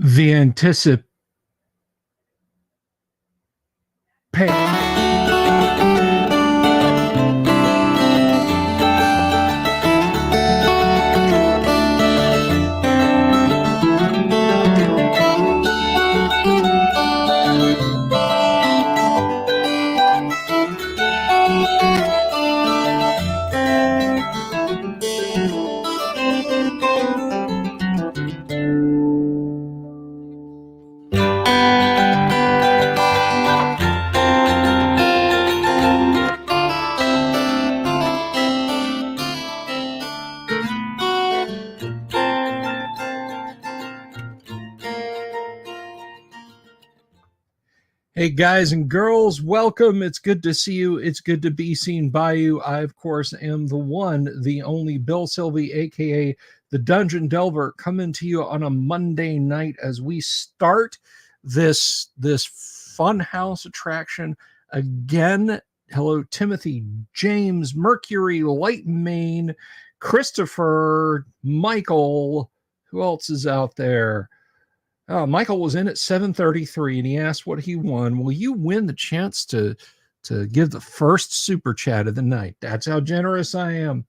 The anticipate. Hey guys and girls, welcome. It's good to see you. It's good to be seen by you. I, of course, am the one, the only Bill Sylvie, aka the Dungeon Delver, coming to you on a Monday night as we start this fun house attraction again. Hello, Timothy, James, Mercury, Light Main, Christopher, Michael. Who else is out there? Michael was in at 7:33 and he asked what he won. Will you win the chance to give the first super chat of the night? That's how generous I am.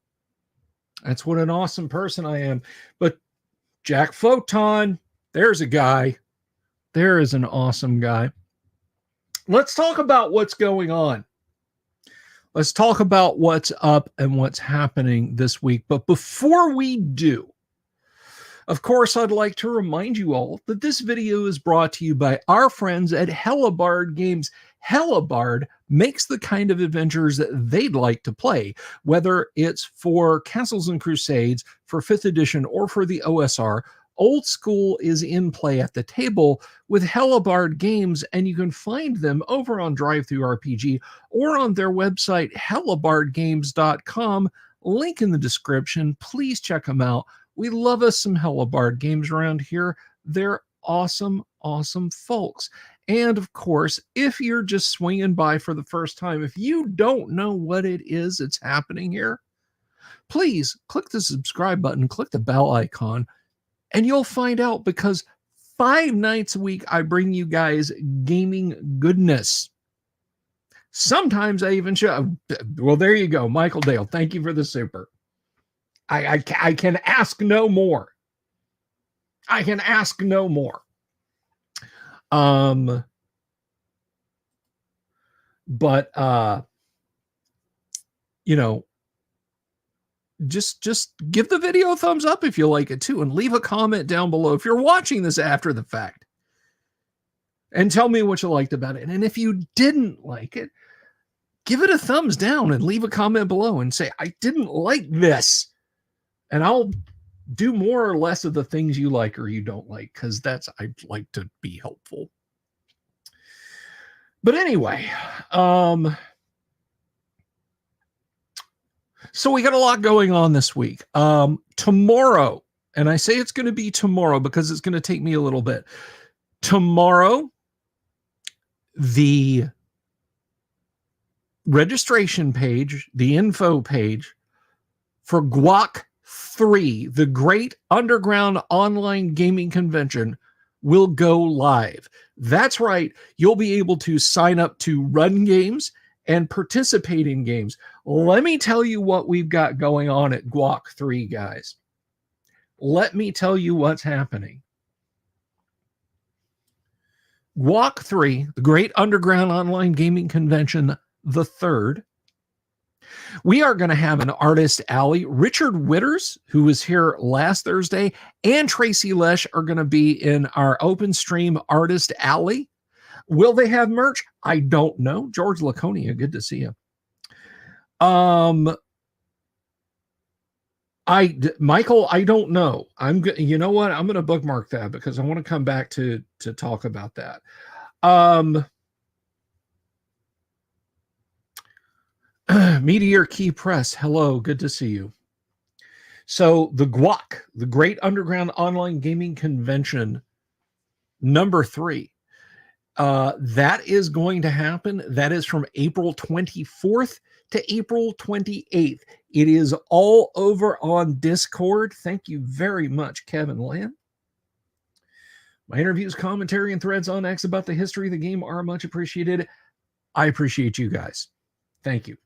That's what an awesome person I am. But Jack Photon, there's a guy. There is an awesome guy. Let's talk about what's going on. Let's talk about what's up and what's happening this week. But before we do, of course, I'd like to remind you all that this video is brought to you by our friends at Hellebarde Games. Hellebarde makes the kind of adventures that they'd like to play, whether it's for Castles and Crusades, for 5th edition, or for the OSR. Old school is in play at the table with Hellebarde Games, and you can find them over on DriveThruRPG or on their website, hellebardegames.com. Link in the description. Please check them out. We love us some Hellebarde Games around here. They're awesome, awesome folks. And of course, if you're just swinging by for the first time, if you don't know what it is that's happening here, please click the subscribe button, click the bell icon, and you'll find out, because 5 nights a week, I bring you guys gaming goodness. Sometimes I even show, well, there you go. Michael Dale, thank you for the super. I can ask no more. I can ask no more. But you know, just give the video a thumbs up if you like it too, and leave a comment down below if you're watching this after the fact, and tell me what you liked about it. And if you didn't like it, give it a thumbs down and leave a comment below and say, I didn't like this. And I'll do more or less of the things you like or you don't like, because I'd like to be helpful. But anyway, so we got a lot going on this week. Tomorrow, and I say it's going to be tomorrow because it's going to take me a little bit. Tomorrow, the registration page, the info page for Guac 3, the Great Underground Online Gaming Convention, will go live. That's right. You'll be able to sign up to run games and participate in games. Let me tell you what we've got going on at Guac 3, guys. Let me tell you what's happening. Guac 3, the Great Underground Online Gaming Convention, the 3rd. We are going to have an artist alley. Richard Witters, who was here last Thursday, and Tracy Lesh are going to be in our open stream artist alley. Will they have merch? I don't know. George Laconia, good to see you. Michael, I don't know. You know what? I'm going to bookmark that because I want to come back to talk about that. Meteor Key Press, hello, good to see you. So the Guac, the Great Underground Online Gaming Convention, number 3, that is going to happen. That is from April 24th to April 28th. It is all over on Discord. Thank you very much, Kevin Land. My interviews, commentary, and threads on X about the history of the game are much appreciated. I appreciate you guys. Thank you.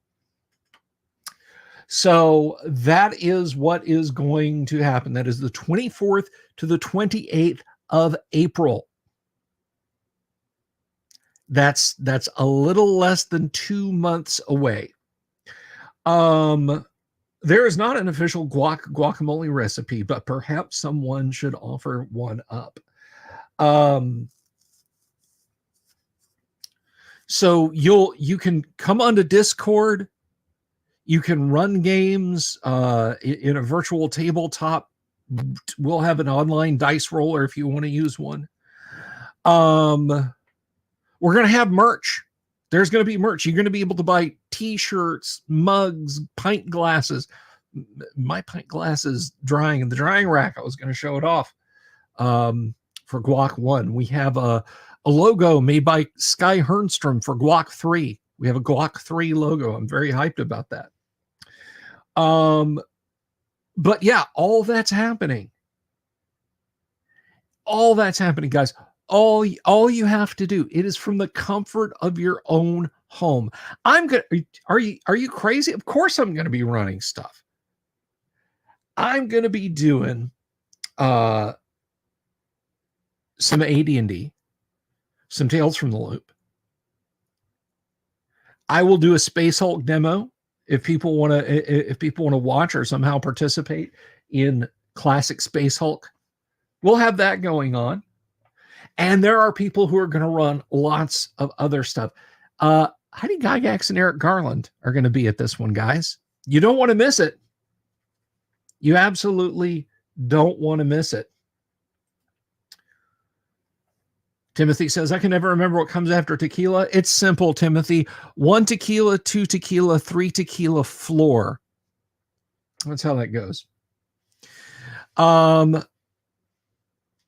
So that is what is going to happen. That is the 24th to the 28th of April. That's a little less than 2 months away. There is not an official guacamole recipe, but perhaps someone should offer one up. So you can come onto Discord. You can run games in a virtual tabletop. We'll have an online dice roller if you want to use one. We're going to have merch. There's going to be merch. You're going to be able to buy t-shirts, mugs, pint glasses. My pint glass is drying in the drying rack. I was going to show it off for Guac 1. We have a logo made by Sky Hernstrom for Guac 3. We have a Guac 3 logo. I'm very hyped about that. But yeah, all that's happening. All that's happening, guys. All you have to do, it is from the comfort of your own home. Are you crazy? Of course I'm going to be running stuff. I'm going to be doing some AD&D, some Tales from the Loop. I will do a Space Hulk demo if people want to watch or somehow participate in classic Space Hulk. We'll have that going on. And there are people who are going to run lots of other stuff. Heidi Gygax and Eric Garland are going to be at this one, guys. You don't want to miss it. You absolutely don't want to miss it. Timothy says, I can never remember what comes after tequila. It's simple, Timothy. 1 tequila, 2 tequila, 3 tequila floor. That's how that goes.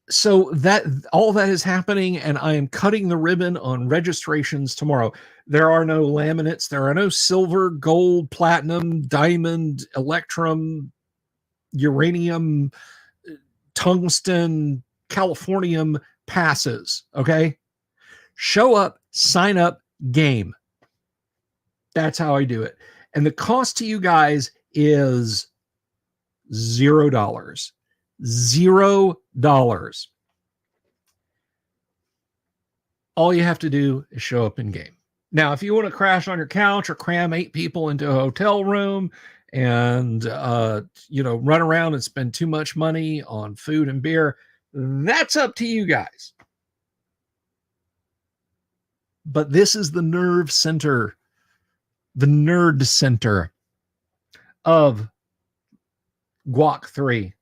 So that all that is happening, and I am cutting the ribbon on registrations tomorrow. There are no laminates. There are no silver, gold, platinum, diamond, electrum, uranium, tungsten, californium passes. Okay. Show up, sign up, game. That's how I do it. And the cost to you guys is $0. $0. All you have to do is show up in game. Now, if you want to crash on your couch or cram 8 people into a hotel room and run around and spend too much money on food and beer, that's up to you guys. But this is the nerve center, the nerd center of Guac 3.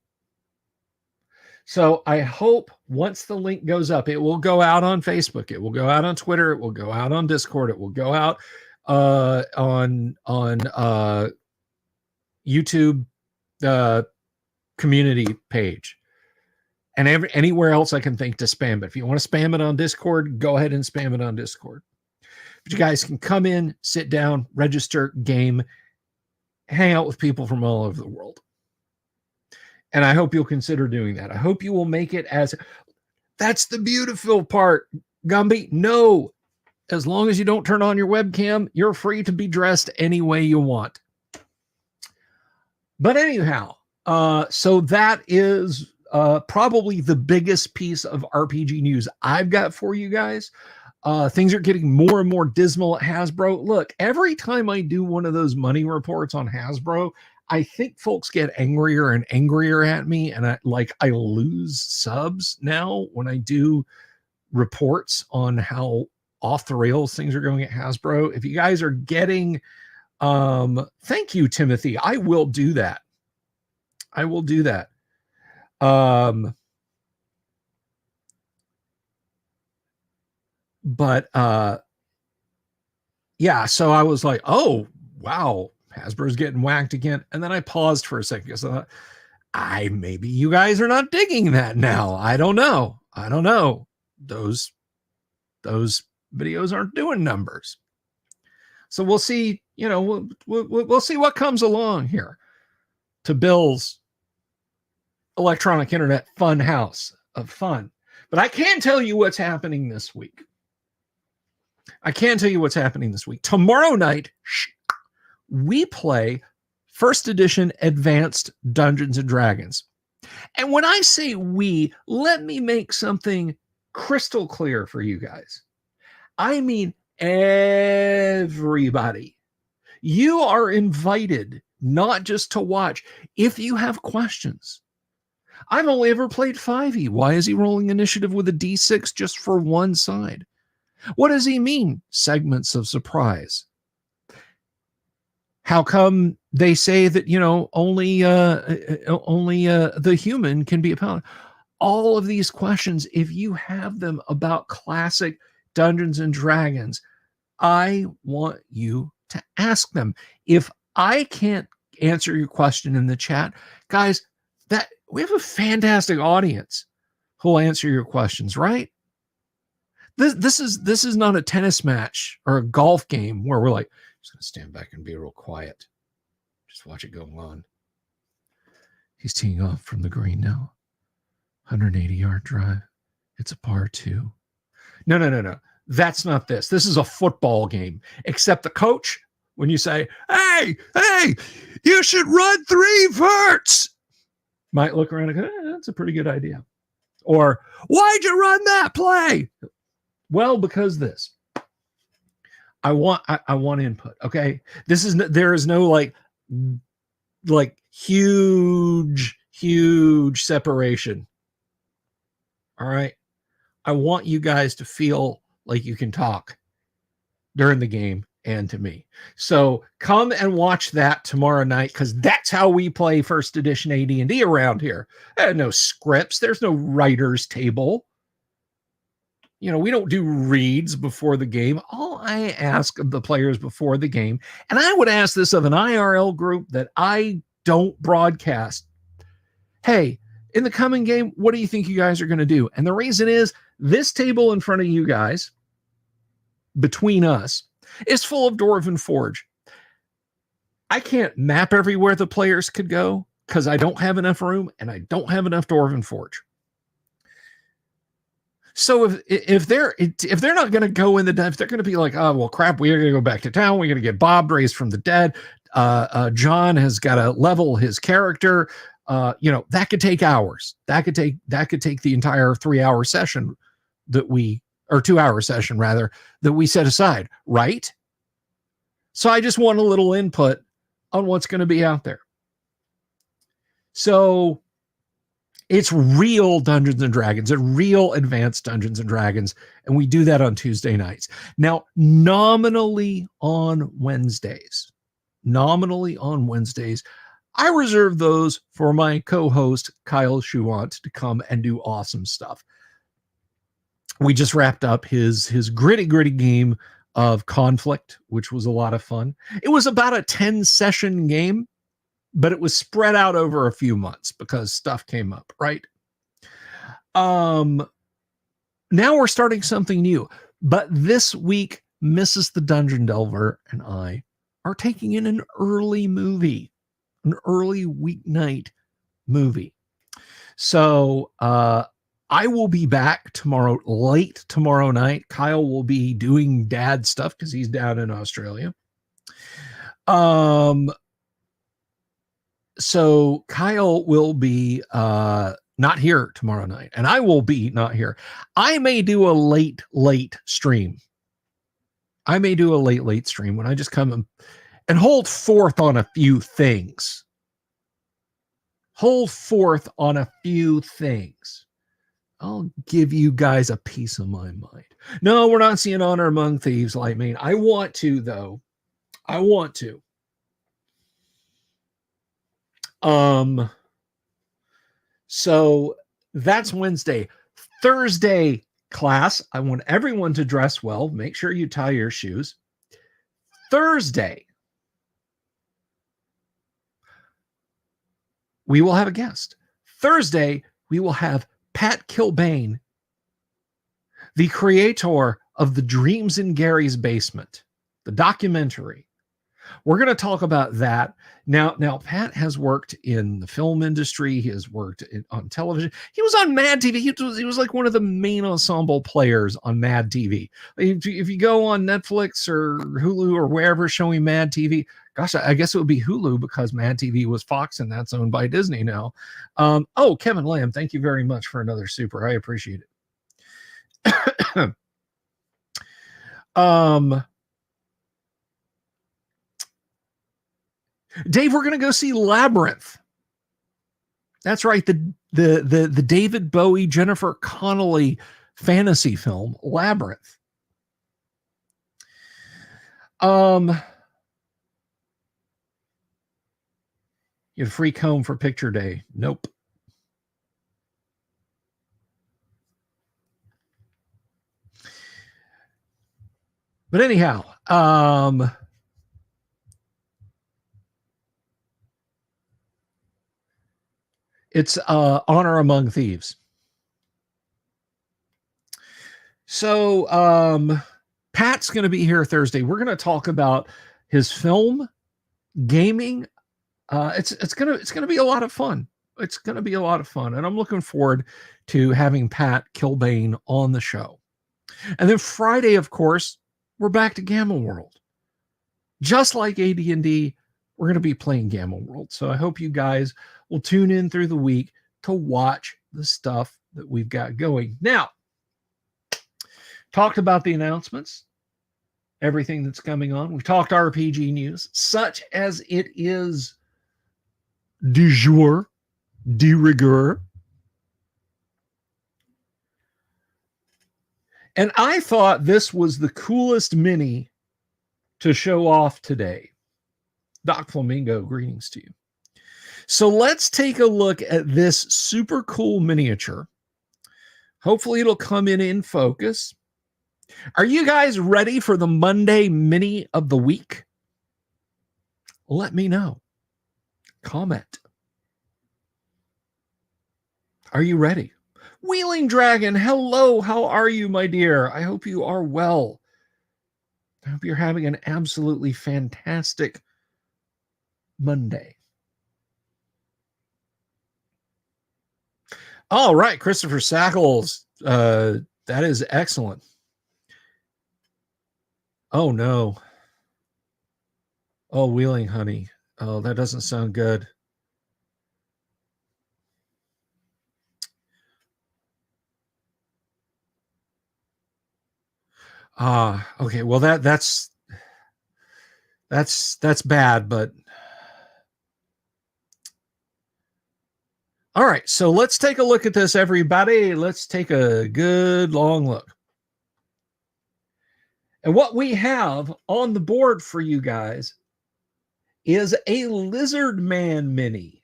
So I hope once the link goes up, it will go out on Facebook. It will go out on Twitter. It will go out on Discord. It will go out on YouTube community page. And anywhere else I can think to spam it. If you want to spam it on Discord, go ahead and spam it on Discord. But you guys can come in, sit down, register, game, hang out with people from all over the world. And I hope you'll consider doing that. I hope you will make it as... That's the beautiful part, Gumby. No, as long as you don't turn on your webcam, you're free to be dressed any way you want. But anyhow, so that is probably the biggest piece of RPG news I've got for you guys. Things are getting more and more dismal at Hasbro. Look, every time I do one of those money reports on Hasbro, I think folks get angrier and angrier at me, and I lose subs now when I do reports on how off the rails things are going at Hasbro. If you guys are getting, thank you, Timothy. I will do that. I will do that. Yeah, so I was like, oh, wow, Hasbro's getting whacked again. And then I paused for a second because I thought, maybe you guys are not digging that now. I don't know. Those videos aren't doing numbers. So we'll see, we'll see what comes along here to Bill's electronic internet fun house of fun. But I can tell you what's happening this week. Tomorrow night, we play first edition Advanced Dungeons and Dragons. And when I say we, let me make something crystal clear for you guys. I mean everybody. You are invited not just to watch. If you have questions, I've only ever played 5e. Why is he rolling initiative with a d6 just for one side? What does he mean? Segments of surprise. How come they say that, only the human can be a paladin? All of these questions, if you have them about classic Dungeons and Dragons, I want you to ask them. If I can't answer your question in the chat, guys, that we have a fantastic audience who'll answer your questions, right? This is not a tennis match or a golf game where we're like, just gonna stand back and be real quiet. Just watch it go on. He's teeing off from the green now. 180-yard drive. It's a par 2. No. That's not this. This is a football game. Except the coach, when you say, hey, you should run 3 verts, might look around and go, that's a pretty good idea. Or, why'd you run that play? Well, because this. I want input, okay? There is no like huge separation. All right. I want you guys to feel like you can talk during the game and to me. So come and watch that tomorrow night, because that's how we play first edition AD&D around here. No scripts. There's no writer's table. We don't do reads before the game. All I ask of the players before the game, and I would ask this of an IRL group that I don't broadcast. Hey, in the coming game, what do you think you guys are going to do? And the reason is this table in front of you guys, between us, is full of Dwarven Forge. I can't map everywhere the players could go because I don't have enough room and I don't have enough Dwarven Forge. So if they're not going to go in if they're going to be like, oh, well, crap, we're going to go back to town. We're going to get Bob raised from the dead. John has got to level his character. That could take hours. That could take the entire 3-hour session or 2-hour session rather, that we set aside. Right. So I just want a little input on what's going to be out there. So it's real Dungeons and Dragons, a real advanced Dungeons and Dragons. And we do that on Tuesday nights. Now, nominally on Wednesdays, I reserve those for my co-host, Kyle Schuant, to come and do awesome stuff. We just wrapped up his gritty game of Conflict, which was a lot of fun. It was about a 10-session game, but it was spread out over a few months because stuff came up, right? Now we're starting something new. But this week, Mrs. the Dungeon Delver and I are taking in an early movie, an early weeknight movie. So I will be back late tomorrow night. Kyle will be doing dad stuff because he's down in Australia. So Kyle will be not here tomorrow night, and I will be not here. I may do a late stream. When I just come and hold forth on a few things. I'll give you guys a piece of my mind. No, we're not seeing Honor Among Thieves like me. I want to, though. So that's Wednesday. Thursday, class, I want everyone to dress well. Make sure you tie your shoes. Thursday, we will have a guest. Thursday, we will have Pat Kilbane, the creator of the Dreams in Gary's Basement, the documentary. We're going to talk about that. Now, Pat has worked in the film industry. He has worked on television. He was on Mad TV. He was like one of the main ensemble players on Mad TV. If you go on Netflix or Hulu or wherever showing Mad TV, gosh, I guess it would be Hulu because Mad TV was Fox and that's owned by Disney now. Oh, Kevin Lamb, thank you very much for another super. I appreciate it. Dave, we're going to go see Labyrinth. That's right, the David Bowie, Jennifer Connelly fantasy film, Labyrinth. You had a free comb for picture day. Nope. But anyhow, it's Honor Among Thieves. So Pat's going to be here Thursday. We're going to talk about his film, gaming. It's gonna be a lot of fun. It's gonna be a lot of fun, and I'm looking forward to having Pat Kilbane on the show. And then Friday, of course, we're back to Gamma World. Just like AD&D, we're going to be playing Gamma World. So I hope you guys will tune in through the week to watch the stuff that we've got going. Now, talked about the announcements, everything that's coming on. We've talked RPG news, such as it is du jour, de rigueur. And I thought this was the coolest mini to show off today. Doc Flamingo, greetings to you. So let's take a look at this super cool miniature. Hopefully it'll come in focus. Are you guys ready for the Monday mini of the week? Let me know. Comment. Are you ready? Wheeling Dragon, hello. How are you, my dear? I hope you are well. I hope you're having an absolutely fantastic Monday. All right, Christopher Sackles. That is excellent. Oh, no. Oh, Wheeling Honey. Oh, that doesn't sound good. Okay. Well, that's bad, but all right. So let's take a look at this, everybody. Let's take a good long look. And what we have on the board for you guys is a Lizard Man mini.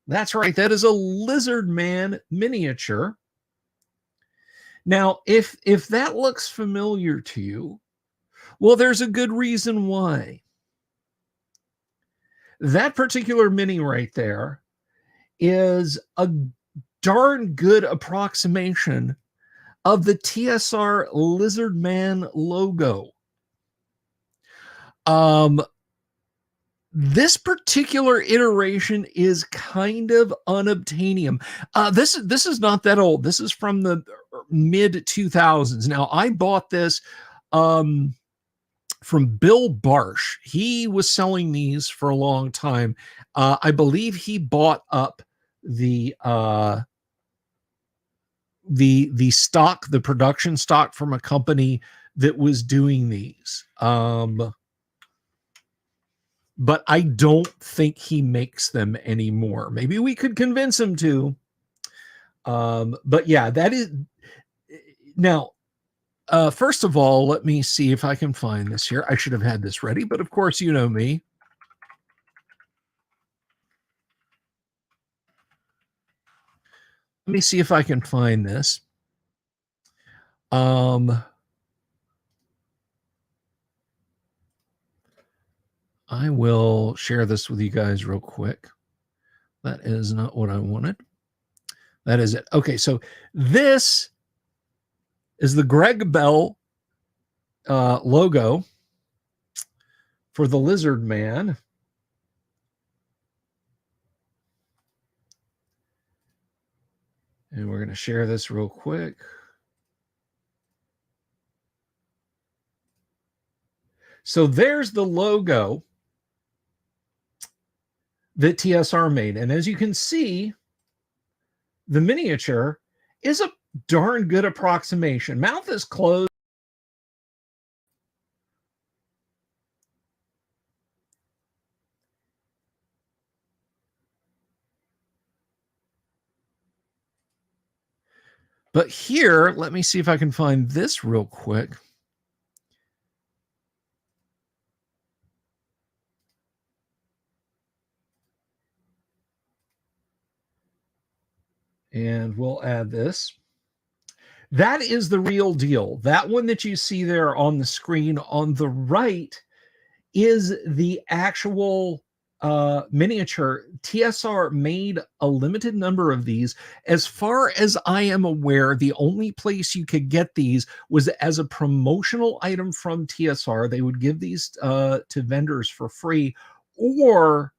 That's right. That is a Lizard Man miniature. Now, if that looks familiar to you, well, there's a good reason why. That particular mini right there is a darn good approximation of the TSR Lizard Man logo. This particular iteration is kind of unobtainium. This is not that old. This is from the mid 2000s. Now, I bought this from Bill Barsh. He was selling these for a long time. I believe he bought up the stock, the production stock from a company that was doing these. But I don't think he makes them anymore. Maybe we could convince him to. But yeah, that is now. First of all, let me see if I can find this here. I should have had this ready, but of course, you know me. Let me see if I can find this. I will share this with you guys real quick. That is not what I wanted. That is it. Okay, so this is the Greg Bell logo for the lizard man. And we're going to share this real quick. So there's the logo that TSR made. And as you can see, the miniature is a darn good approximation. Mouth is closed. But here, let me see if I can find this real quick. And we'll add this. That is the real deal. That one that you see there on the screen on the right is the actual miniature. TSR made a limited number of these. As far as I am aware, the only place you could get these was as a promotional item from TSR. They would give these to vendors for free, or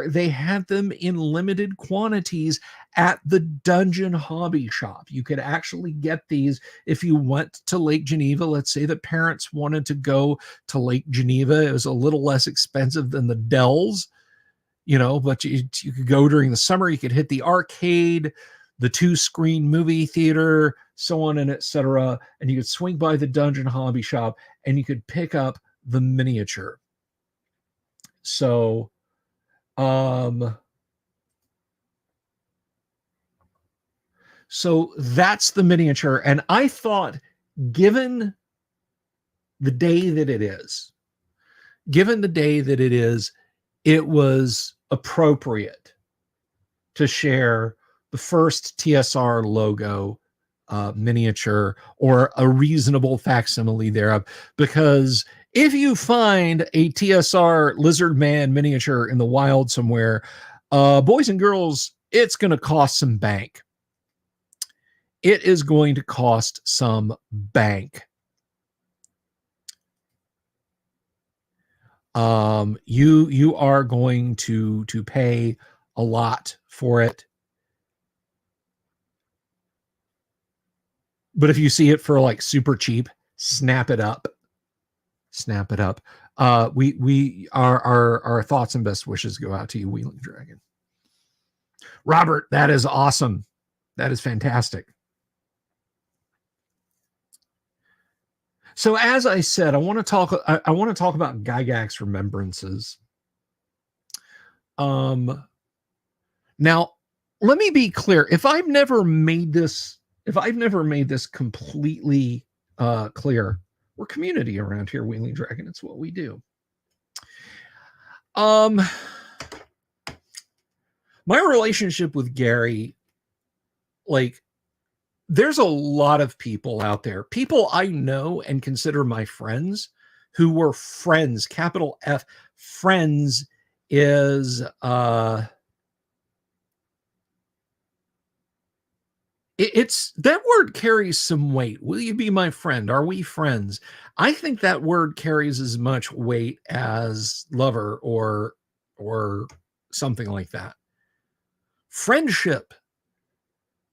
they had them in limited quantities at the Dungeon Hobby Shop. You could actually get these if you went to Lake Geneva. Let's say the parents wanted to go to Lake Geneva. It was a little less expensive than the Dells, but you could go during the summer. You could hit the arcade, the 2-screen movie theater, so on and etc. And you could swing by the Dungeon Hobby Shop and you could pick up the miniature. So that's the miniature. And I thought, given the day that it is, it was appropriate to share the first TSR logo miniature, or a reasonable facsimile thereof, because if you find a TSR Lizard Man miniature in the wild somewhere, boys and girls, it's going to cost some bank. It is going to cost some bank. You are going to pay a lot for it. But if you see it for like super cheap, snap it up. Snap it up. Our thoughts and best wishes go out to you, Wheeling Dragon. Robert, that is awesome. That is fantastic. So as I said, I want to talk about Gygax remembrances. Now, let me be clear. If I've never made this completely clear, we're community around here, Wheeling Dragon. It's what we do. My relationship with Gary, there's a lot of people out there, people I know and consider my friends, who were friends. Capital F, friends is it's that word carries some weight. Will you be my friend? Are we friends? I think that word carries as much weight as lover or something like that. Friendship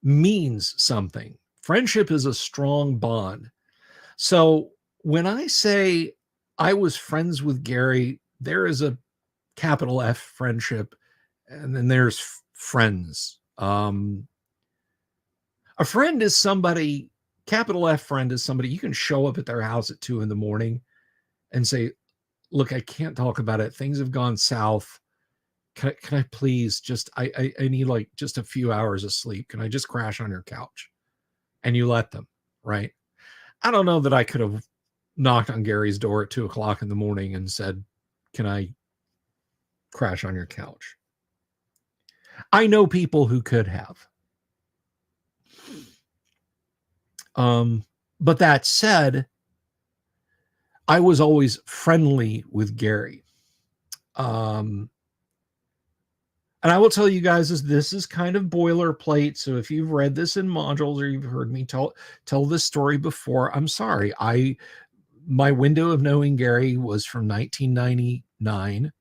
means something. Friendship is a strong bond. So when I say I was friends with Gary, there is a capital F friendship, and then there's friends. A friend is somebody, capital F friend is somebody you can show up at their house at 2 a.m. and say, look, I can't talk about it. Things have gone south. Can I please just, I need like just a few hours of sleep. Can I just crash on your couch? And you let them, right? I don't know that I could have knocked on Gary's door at 2 o'clock in the morning and said, can I crash on your couch? I know people who could have. But that said, I was always friendly with Gary. And I will tell you guys, this is kind of boilerplate. So if you've read this in modules or you've heard me tell this story before, I'm sorry. my window of knowing Gary was from 1999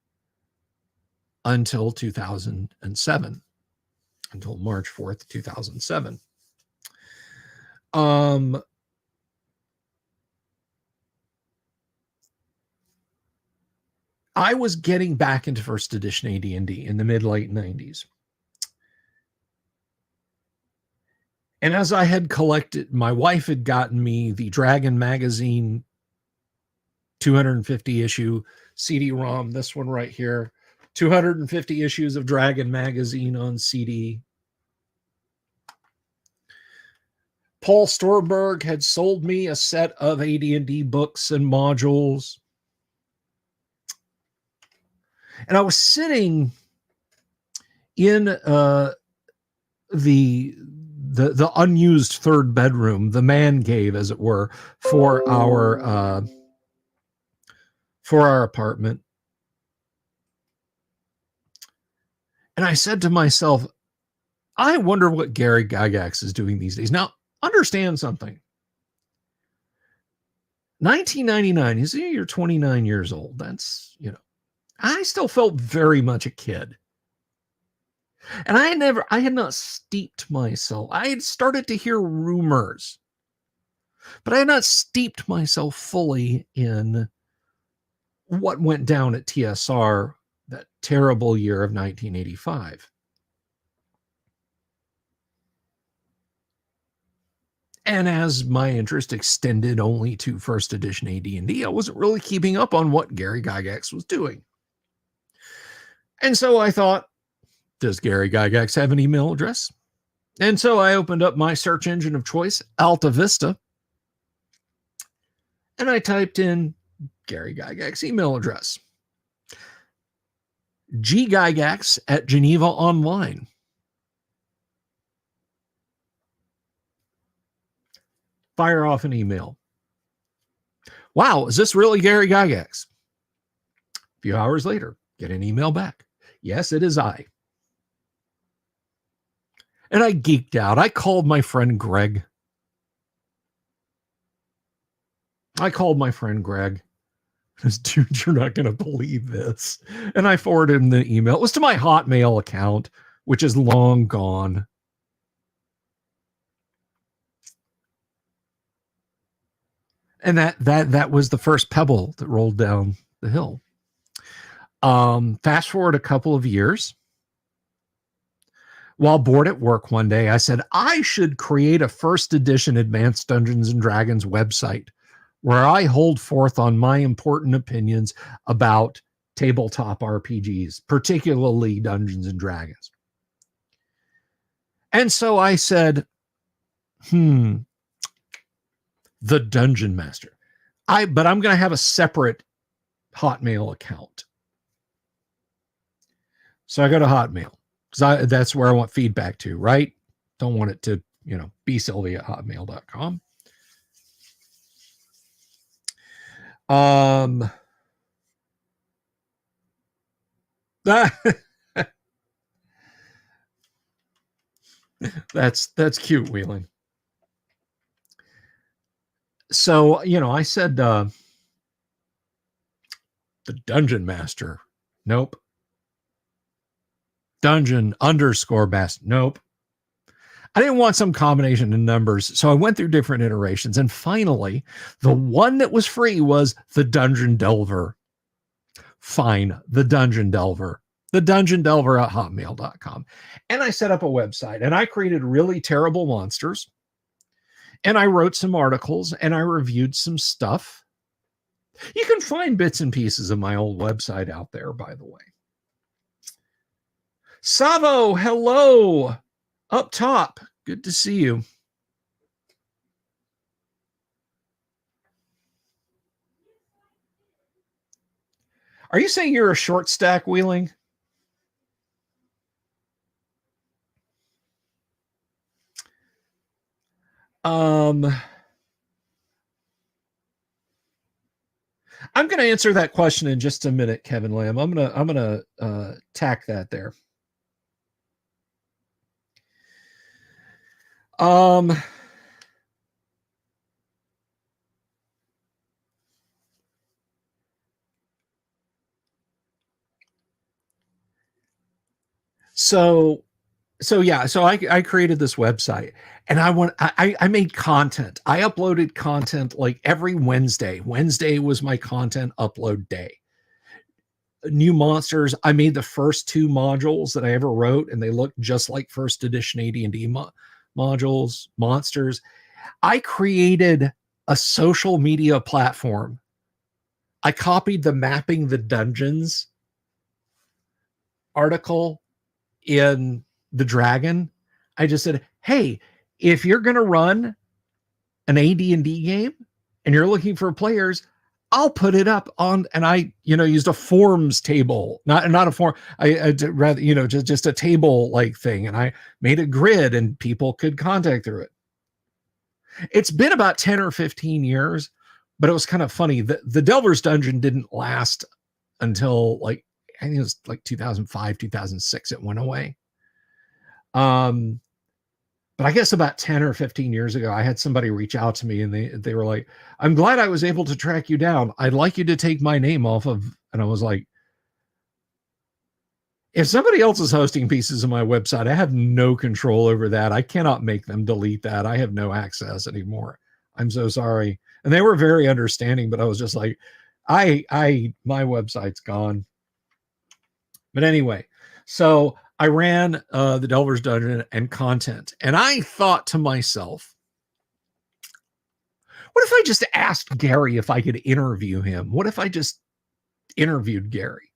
until 2007, until March 4th, 2007. I was getting back into first edition AD&D in the mid-late 90s. And as I had collected, my wife had gotten me the Dragon Magazine 250 issue CD-ROM, this one right here, 250 issues of Dragon Magazine on CD. Paul Storberg had sold me a set of AD&D books and modules. And I was sitting in the unused third bedroom, the man cave, as it were, for our apartment. And I said to myself, I wonder what Gary Gygax is doing these days. Now, understand something. 1999, you're 29 years old. That's, I still felt very much a kid. And I had not steeped myself. I had started to hear rumors, but I had not steeped myself fully in what went down at TSR that terrible year of 1985. And as my interest extended only to first edition AD&D, I wasn't really keeping up on what Gary Gygax was doing. And so I thought, does Gary Gygax have an email address? And so I opened up my search engine of choice, Alta Vista, and I typed in Gary Gygax email address. Gygax at Geneva Online. Fire off an email. Wow, is this really Gary Gygax? A few hours later, get an email back. Yes, it is I. And I geeked out. I called my friend Greg. This dude, you're not going to believe this. And I forwarded him the email. It was to my Hotmail account, which is long gone. And that was the first pebble that rolled down the hill. Fast forward a couple of years. While bored at work one day, I said, I should create a first edition Advanced Dungeons and Dragons website where I hold forth on my important opinions about tabletop RPGs, particularly Dungeons and Dragons. And so I said, the Dungeon Master. But I'm going to have a separate Hotmail account. So I go to Hotmail because that's where I want feedback to, right? Don't want it to, bsylvia@hotmail.com. That's cute, Wheeling. So, I said, the Dungeon Master. Nope. Dungeon _Master. Nope. I didn't want some combination of numbers. So I went through different iterations. And finally, the one that was free was the Dungeon Delver. Fine. The Dungeon Delver. The Dungeon Delver at hotmail.com. And I set up a website and I created really terrible monsters. And I wrote some articles and I reviewed some stuff. You can find bits and pieces of my old website out there, by the way. Savo, hello. Up top. Good to see you. Are you saying you're a short stack, Wheeling? I'm going to answer that question in just a minute, Kevin Lamb. I'm going to tack that there. So yeah, so I created this website, and I made content. I uploaded content like every Wednesday. Wednesday was my content upload day. New monsters. I made the first 2 modules that I ever wrote, and they look just like first edition AD&D modules, monsters. I created a social media platform. I copied the Mapping the Dungeons article in the Dragon. I just said, hey, if you're going to run an AD&D game and you're looking for players, I'll put it up on, and I, used a forms table, not a form. I rather, just a table like thing. And I made a grid and people could contact through it. It's been about 10 or 15 years, but it was kind of funny. The Delver's Dungeon didn't last until I think it was like 2005, 2006. It went away. But I guess about 10 or 15 years ago, I had somebody reach out to me, and they were like, I'm glad I was able to track you down. I'd like you to take my name off of, and I was like, if somebody else is hosting pieces of my website, I have no control over that. I cannot make them delete that. I have no access anymore. I'm so sorry. And they were very understanding, but I was just like, my website's gone. But anyway, so I ran the Delver's Dungeon and content, and I thought to myself, what if I just asked Gary if I could interview him? What if I just interviewed Gary?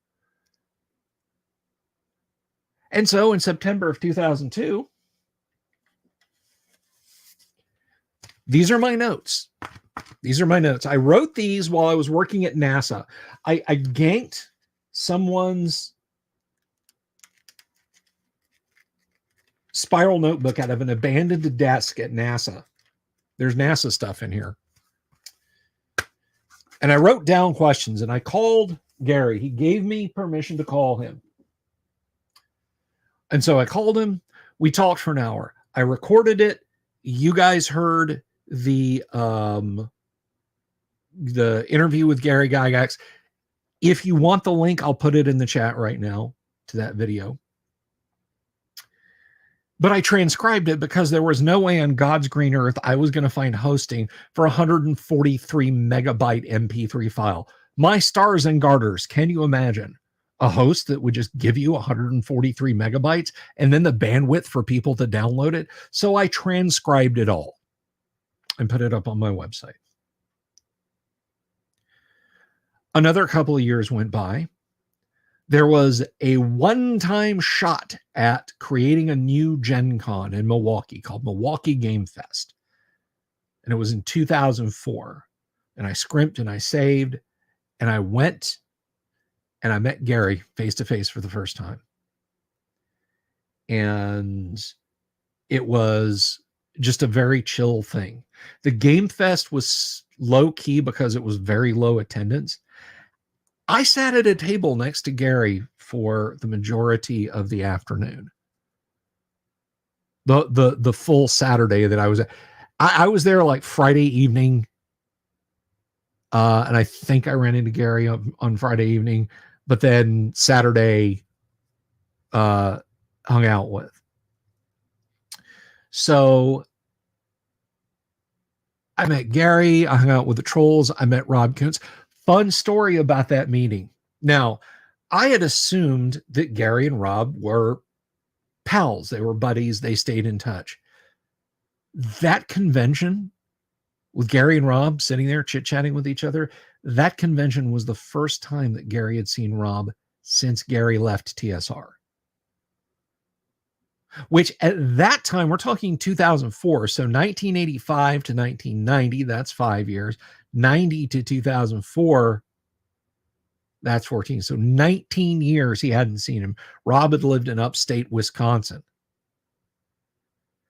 And so in September of 2002, these are my notes. I wrote these while I was working at NASA. I ganked someone's spiral notebook out of an abandoned desk at NASA. There's NASA stuff in here. And I wrote down questions, and I called Gary. He gave me permission to call him. And so I called him. We talked for an hour. I recorded it. You guys heard the interview with Gary Gygax. If you want the link, I'll put it in the chat right now to that video. But I transcribed it because there was no way on God's green earth I was going to find hosting for a 143 megabyte MP3 file. My stars and garters, can you imagine a host that would just give you 143 megabytes and then the bandwidth for people to download it? So I transcribed it all and put it up on my website. Another couple of years went by. There was a one-time shot at creating a new Gen Con in Milwaukee called Milwaukee Game Fest. And it was in 2004. And I scrimped and I saved, and I went and I met Gary face-to-face for the first time. And it was just a very chill thing. The Game Fest was low-key because it was very low attendance. I sat at a table next to Gary for the majority of the afternoon. The full Saturday that I was at. I was there like Friday evening. And I think I ran into Gary on Friday evening, but then Saturday hung out with. So I met Gary. I hung out with the trolls. I met Rob Kuntz. Fun story about that meeting. Now, I had assumed that Gary and Rob were pals. They were buddies. They stayed in touch. That convention with Gary and Rob sitting there chit-chatting with each other, that convention was the first time that Gary had seen Rob since Gary left TSR. Which at that time, we're talking 2004, so 1985 to 1990, that's 5 years. 90 to 2004, that's 14. So 19 years he hadn't seen him. Rob had lived in upstate Wisconsin.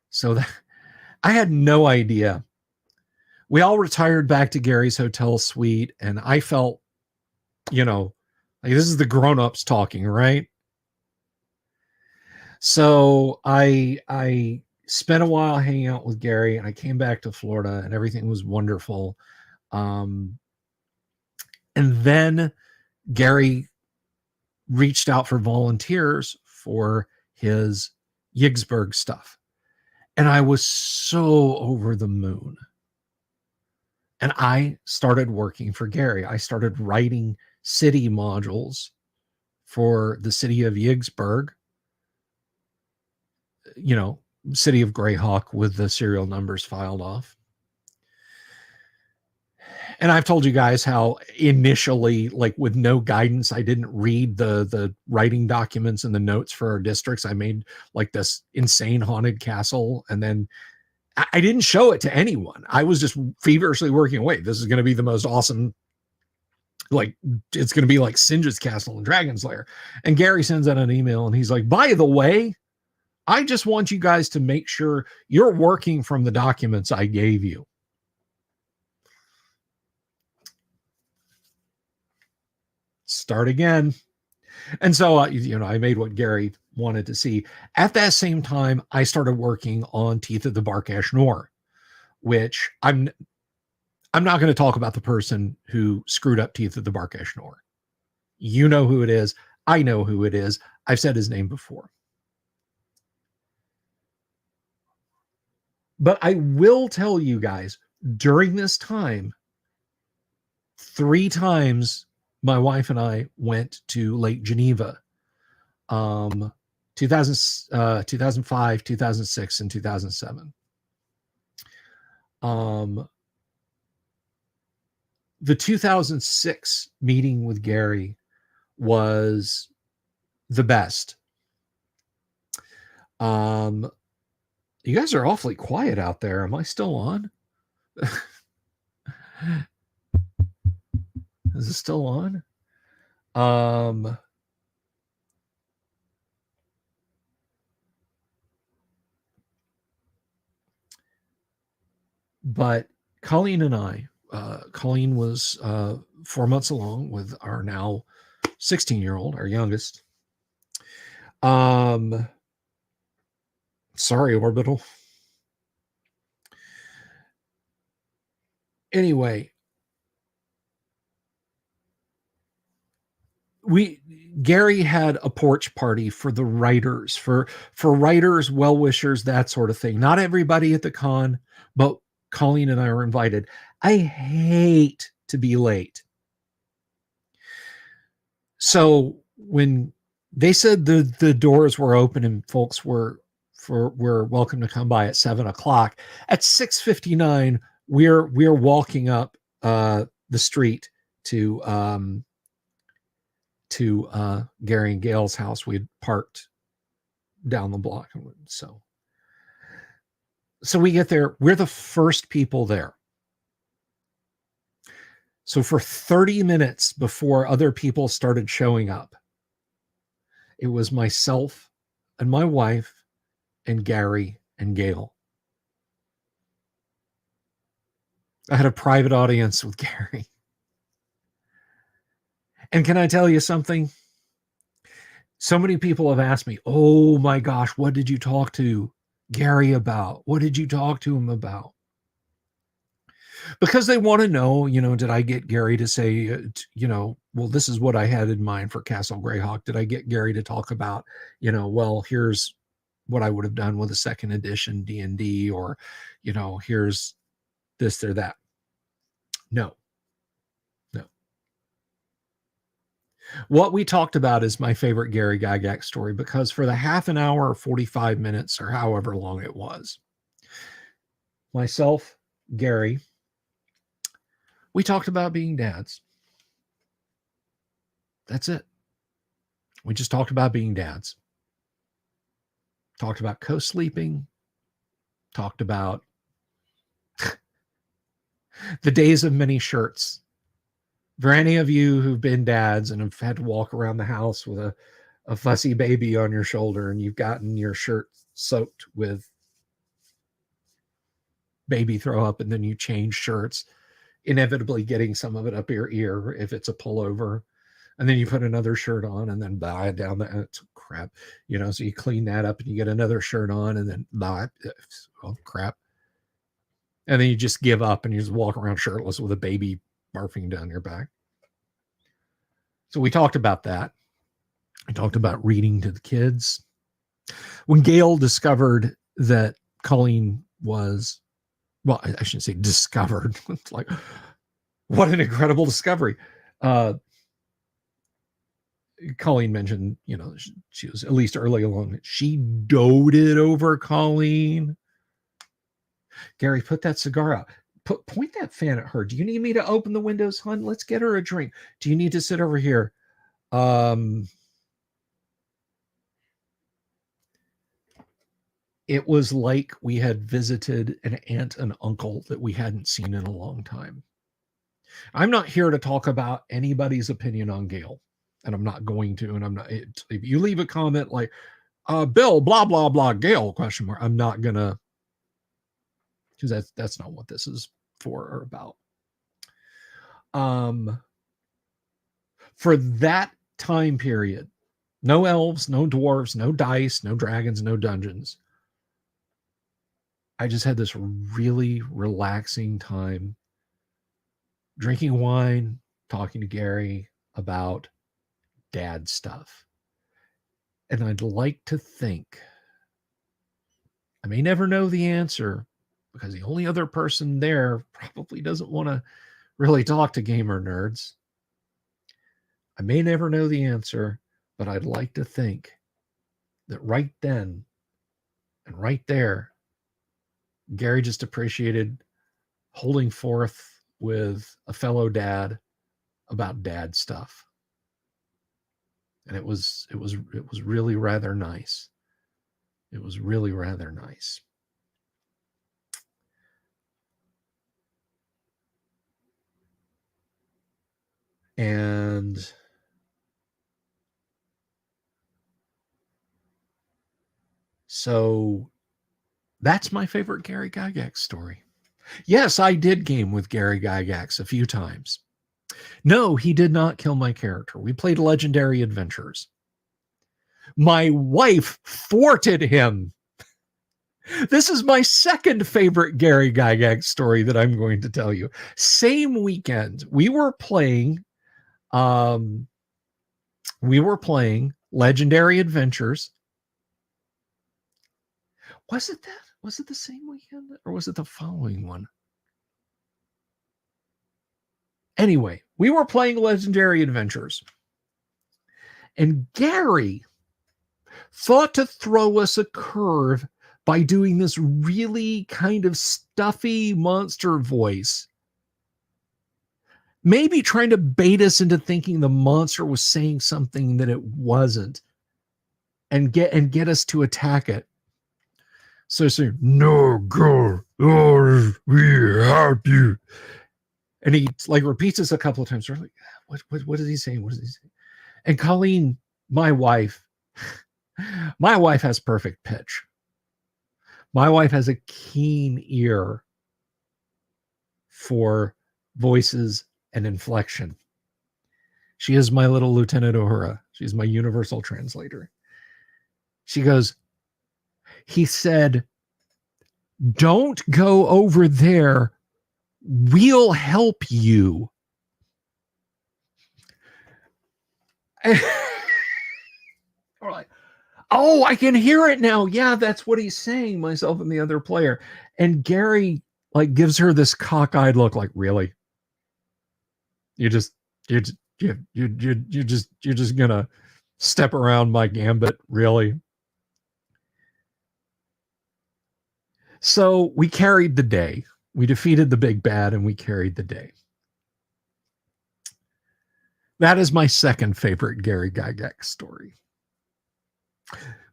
So I had no idea. We all retired back to Gary's hotel suite, and I felt, like this is the grown-ups talking, right? So I spent a while hanging out with Gary, and I came back to Florida, and everything was wonderful. And then Gary reached out for volunteers for his Yigsburg stuff. And I was so over the moon. And I started working for Gary. I started writing city modules for the city of Yigsburg, city of Greyhawk with the serial numbers filed off. And I've told you guys how initially, like with no guidance, I didn't read the writing documents and the notes for our districts. I made like this insane haunted castle, and then I didn't show it to anyone. I was just feverishly working away. This is going to be the most awesome, like it's going to be like Singe's Castle and Dragon's Lair. And Gary sends out an email and he's like, by the way, I just want you guys to make sure you're working from the documents I gave you. Start again. And so, I made what Gary wanted to see. At that same time, I started working on Teeth of the Barkash Nor, which I'm not going to talk about the person who screwed up Teeth of the Barkash Nor. You know who it is. I know who it is. I've said his name before. But I will tell you guys, during this time, 3 times my wife and I went to Lake Geneva. 2005, 2006, and 2007. The 2006 meeting with Gary was the best. You guys are awfully quiet out there. Am I still on? Is it still on? But Colleen and I, Colleen was 4 months along with our now 16-year-old, our youngest. Sorry, Orbital. Anyway, Gary had a porch party for the writers, for writers, well-wishers, that sort of thing. Not everybody at the con, but Colleen and I were invited. I hate to be late. So when they said the doors were open and folks were welcome to come by at 7:00, at 6:59, we're walking up the street to Gary and Gail's house. We had parked down the block. So we get there. We're the first people there. So for 30 minutes before other people started showing up, it was myself and my wife and Gary and Gail. I had a private audience with Gary. And can I tell you something? So many people have asked me, oh my gosh, what did you talk to Gary about? What did you talk to him about? Because they want to know, did I get Gary to say, well, this is what I had in mind for Castle Greyhawk. Did I get Gary to talk about, well, here's what I would have done with a second edition D&D, or, here's this or that. No. What we talked about is my favorite Gary Gygax story, because for the half an hour or 45 minutes or however long it was, myself, Gary, we talked about being dads. That's it. We just talked about being dads. Talked about co-sleeping. Talked about the days of many shirts. For any of you who've been dads and have had to walk around the house with a fussy baby on your shoulder, and you've gotten your shirt soaked with baby throw up, and then you change shirts, inevitably getting some of it up your ear if it's a pullover, and then you put another shirt on, and then blah, down the it's crap, so you clean that up and you get another shirt on, and then blah, oh crap, and then you just give up and you just walk around shirtless with a baby barfing down your back. So we talked about that. We talked about reading to the kids. When Gail discovered that Colleen was, well, I shouldn't say discovered. It's like, what an incredible discovery. Colleen mentioned, she was at least early along. She doted over Colleen. Gary, put that cigar out. Point that fan at her. Do you need me to open the windows, hon? Let's get her a drink. Do you need to sit over here? It was like we had visited an aunt and uncle that we hadn't seen in a long time. I'm not here to talk about anybody's opinion on Gail, and I'm not going to. And I'm not. If you leave a comment like, "Bill, blah blah blah, Gail?" question mark. I'm not gonna, because that's not what this is for or about. For that time period, no elves, no dwarves, no dice, no dragons, no dungeons. I just had this really relaxing time drinking wine, talking to Gary about dad stuff. And I'd like to think, I may never know the answer because the only other person there probably doesn't want to really talk to gamer nerds. I may never know the answer, but I'd like to think that right then and right there, Gary just appreciated holding forth with a fellow dad about dad stuff. And it was really rather nice. It was really rather nice. And so that's my favorite Gary Gygax story. Yes, I did game with Gary Gygax a few times. No, he did not kill my character. We played Legendary Adventures. My wife thwarted him. This is my second favorite Gary Gygax story that I'm going to tell you. Same weekend, we were playing Legendary Adventures. Was it the same weekend or was it the following one? Anyway, we were playing Legendary Adventures. And Gary thought to throw us a curve by doing this really kind of stuffy monster voice. Maybe trying to bait us into thinking the monster was saying something that it wasn't and get us to attack it. So saying, "No, go, or we help you." And he like repeats this a couple of times. We're like, what is he saying? What is he saying? And Colleen, my wife has perfect pitch. My wife has a keen ear for voices and inflection. She is my little Lieutenant Uhura. She's my universal translator. She goes, he said, "Don't go over there. We'll help you." We're like, oh, I can hear it now. Yeah, that's what he's saying, myself and the other player. And Gary like gives her this cockeyed look like, really? You're just gonna step around my gambit, really? So we carried the day. We defeated the big bad and we carried the day. That is my second favorite Gary Gygax story.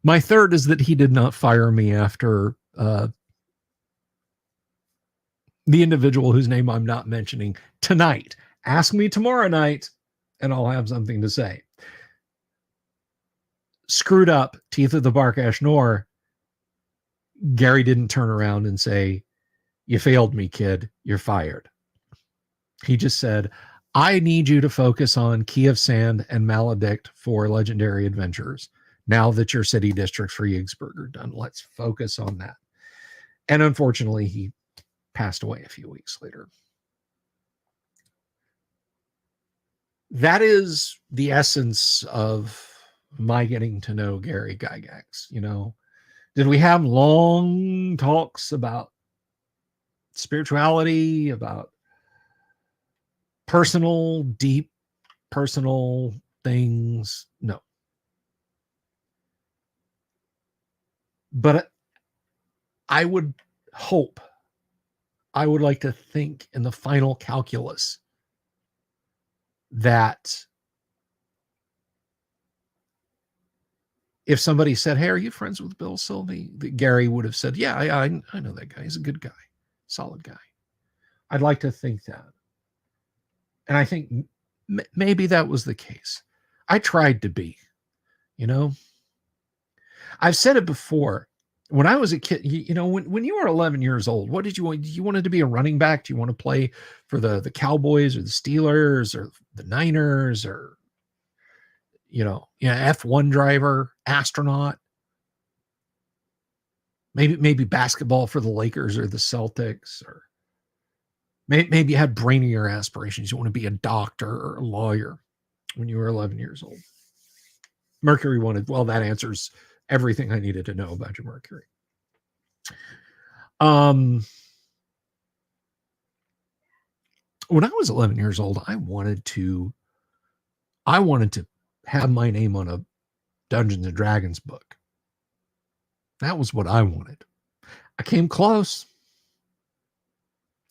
My third is that he did not fire me after the individual whose name I'm not mentioning tonight. Ask me tomorrow night and I'll have something to say. Screwed up, Teeth of the Bark Ashnor. Gary didn't turn around and say, "You failed me, kid. You're fired." He just said, "I need you to focus on Key of Sand and Maledict for Legendary Adventures. Now that your city districts for Yigsburg are done, let's focus on that." And unfortunately, he passed away a few weeks later. That is the essence of my getting to know Gary Gygax? You know, did we have long talks about spirituality, about personal, deep personal things? No. But I would hope, I would like to think in the final calculus that if somebody said, "Hey, are you friends with Bill Sylvie?" that Gary would have said, "Yeah, I know that guy. He's a good guy, solid guy." I'd like to think that. And I think maybe that was the case. I tried to be, you know. I've said it before. When I was a kid, you know, when you were 11 years old, what did you want? You wanted to be a running back? Do you want to play for the Cowboys or the Steelers or the Niners or, F1 driver, astronaut? Maybe basketball for the Lakers or the Celtics, or maybe you had brainier aspirations. You want to be a doctor or a lawyer when you were 11 years old. Mercury wanted, well, that answers everything I needed to know about your Mercury. When I was 11 years old, I wanted to have my name on a Dungeons and Dragons book. That was what I wanted. I came close.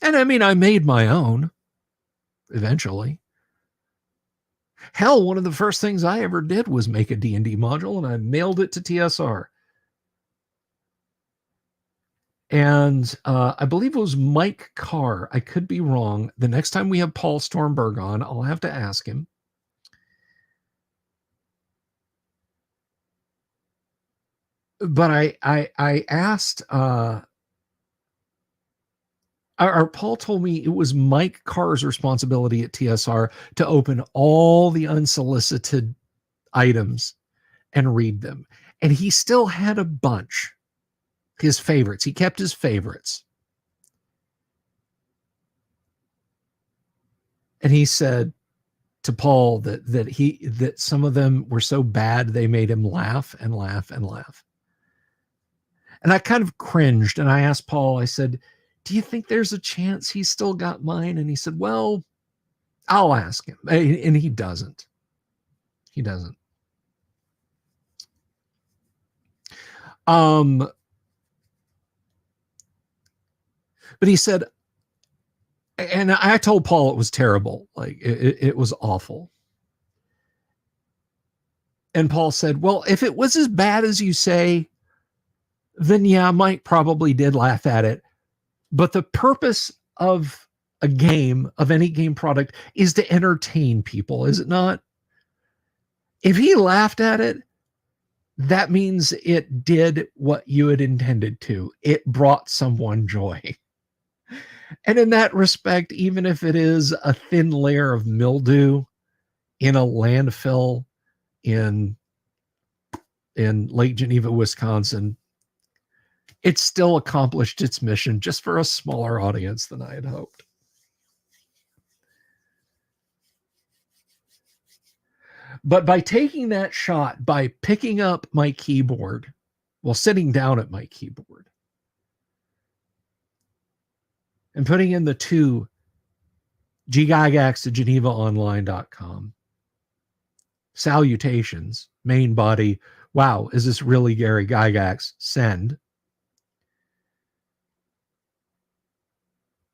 And I mean, I made my own eventually. Hell, one of the first things I ever did was make a D&D module, and I mailed it to TSR. And I believe it was Mike Carr. I could be wrong. The next time we have Paul Stormberg on, I'll have to ask him. But I asked, or Paul told me it was Mike Carr's responsibility at TSR to open all the unsolicited items and read them. And he still had a bunch, his favorites. He kept his favorites. And he said to Paul that some of them were so bad they made him laugh and laugh and laugh. And I kind of cringed, and I asked Paul, I said, "Do you think there's a chance he's still got mine?" And he said, "Well, I'll ask him." And he doesn't. He doesn't. But he said, and I told Paul it was terrible. Like it was awful. And Paul said, "Well, if it was as bad as you say, then yeah, Mike probably did laugh at it. But the purpose of a game, of any game product, is to entertain people, is it not? If he laughed at it, that means it did what you had intended to. It brought someone joy." And in that respect, even if it is a thin layer of mildew in a landfill in Lake Geneva, Wisconsin, it still accomplished its mission, just for a smaller audience than I had hoped. But by taking that shot, by picking up my keyboard, while sitting down at my keyboard, and putting in the two Gygax to GenevaOnline.com, salutations, main body, wow, is this really Gary Gygax? Send.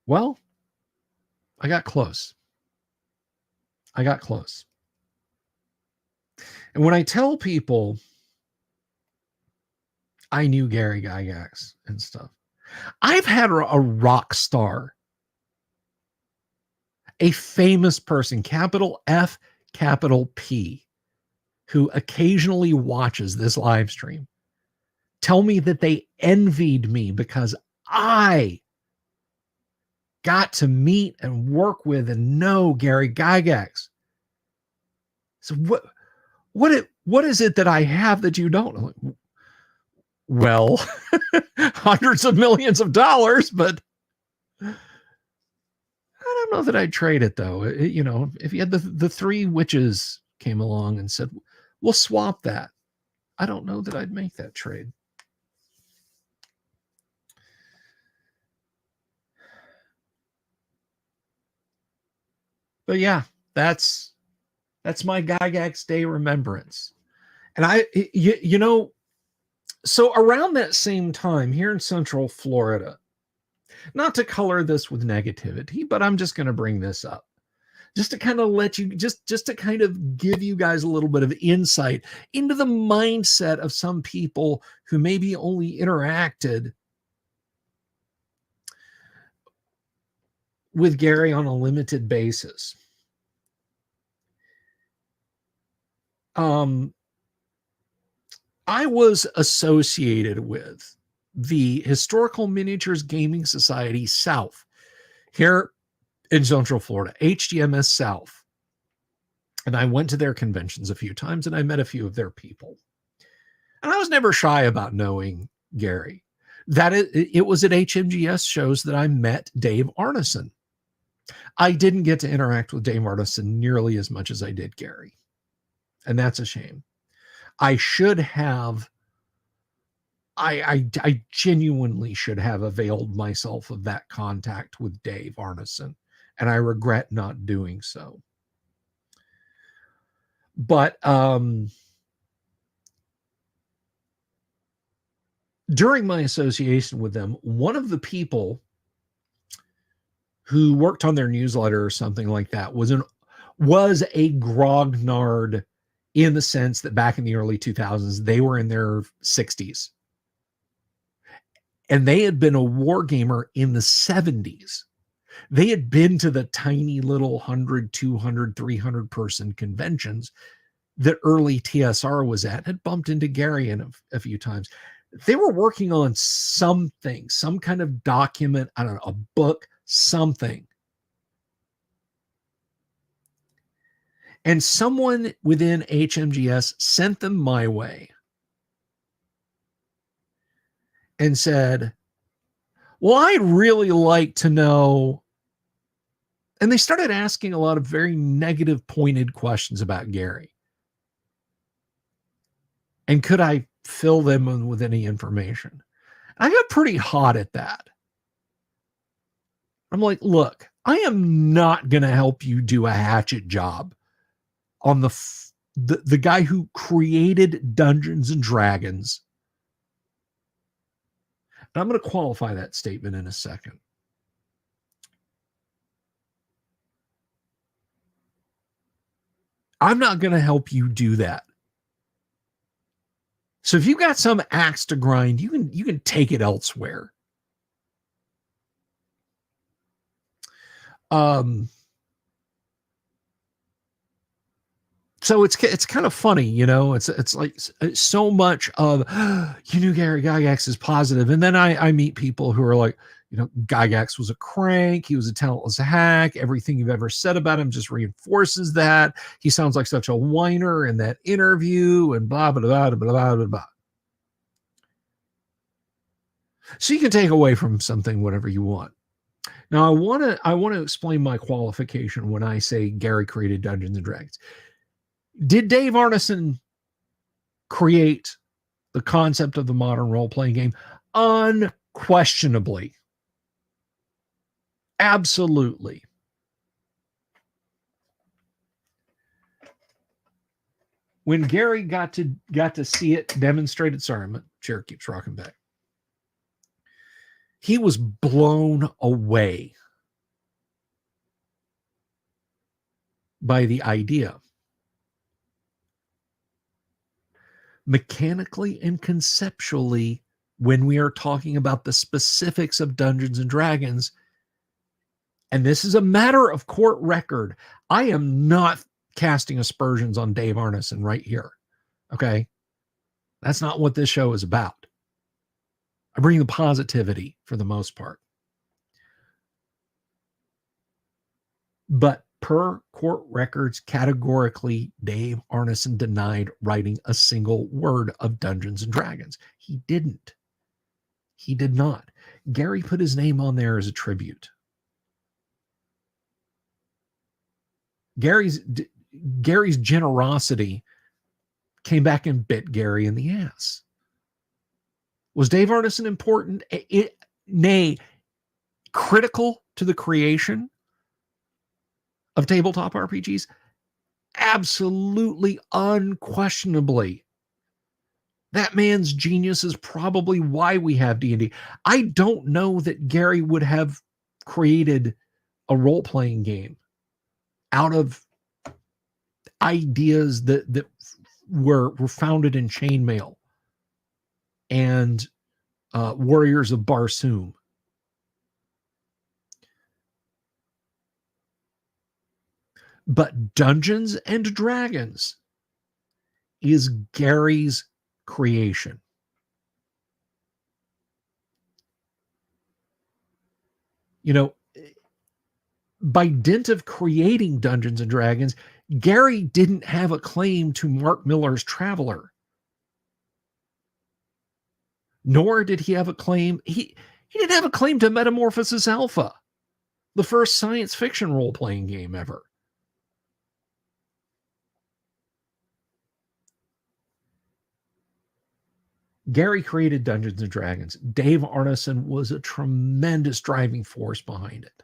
Well, I got close. I got close. And when I tell people I knew Gary Gygax and stuff, I've had a rock star, a famous person, capital F, capital P, who occasionally watches this live stream, tell me that they envied me because I got to meet and work with and know Gary Gygax. So what is it that I have that you don't know? Well, hundreds of millions of dollars, but I don't know that I'd trade it, though. If you had the three witches came along and said, We'll swap that. I don't know that I'd make that trade. But yeah, that's my Gygax Day remembrance. And you know, so around that same time here in Central Florida, not to color this with negativity, but I'm just going to bring this up just to kind of let you just to kind of give you guys a little bit of insight into the mindset of some people who maybe only interacted with Gary on a limited basis. I was associated with the Historical Miniatures Gaming Society South here in Central Florida, HGMS South. And I went to their conventions a few times and I met a few of their people. And I was never shy about knowing Gary. It was at HMGS shows that I met Dave Arneson. I didn't get to interact with Dave Arneson nearly as much as I did Gary. And that's a shame. I should have, I genuinely should have availed myself of that contact with Dave Arneson, and I regret not doing so. But during my association with them, one of the people who worked on their newsletter or something like that was a grognard, in the sense that back in the early 2000s, they were in their 60s. And they had been a war gamer in the 70s. They had been to the tiny little 100, 200, 300 person conventions that early TSR was at, had bumped into Gary in a few times. They were working on something, some kind of document, I don't know, a book, something. And someone within HMGS sent them my way and said, well, I'd really like to know. And they started asking a lot of very negative, pointed questions about Gary. And could I fill them with any information? I got pretty hot at that. I'm like, look, I am not going to help you do a hatchet job on the guy who created Dungeons and Dragons. And I'm going to qualify that statement in a second. I'm not going to help you do that. So if you've got some axe to grind, you can take it elsewhere. So it's kind of funny, you know. It's like so much of you knew Gary Gygax is positive, and then I meet people who are like, you know, Gygax was a crank, he was a talentless hack. Everything you've ever said about him just reinforces that. He sounds like such a whiner in that interview, and blah blah blah blah blah blah blah. So you can take away from something whatever you want. Now I want to explain my qualification when I say Gary created Dungeons and Dragons. Did Dave Arneson create the concept of the modern role-playing game? Unquestionably. Absolutely. When Gary got to see it demonstrated, sorry, my chair keeps rocking back. He was blown away by the idea. Mechanically and conceptually, when we are talking about the specifics of Dungeons and Dragons, and this is a matter of court record, I am not casting aspersions on Dave Arneson right here. Okay? That's not what this show is about. I bring the positivity for the most part. But per court records, categorically, Dave Arneson denied writing a single word of Dungeons and Dragons. He didn't. He did not. Gary put his name on there as a tribute. Gary's generosity came back and bit Gary in the ass. Was Dave Arneson important? Nay, critical to the creation of tabletop RPGs? Absolutely, unquestionably. That man's genius is probably why we have D&D. I don't know that Gary would have created a role-playing game out of ideas that were founded in chainmail and Warriors of Barsoom. But Dungeons and Dragons is Gary's creation. You know, by dint of creating Dungeons and Dragons, Gary didn't have a claim to Mark Millar's Traveler. Nor did he have a claim. He didn't have a claim to Metamorphosis Alpha, the first science fiction role-playing game ever. Gary created Dungeons and Dragons. Dave Arneson was a tremendous driving force behind it.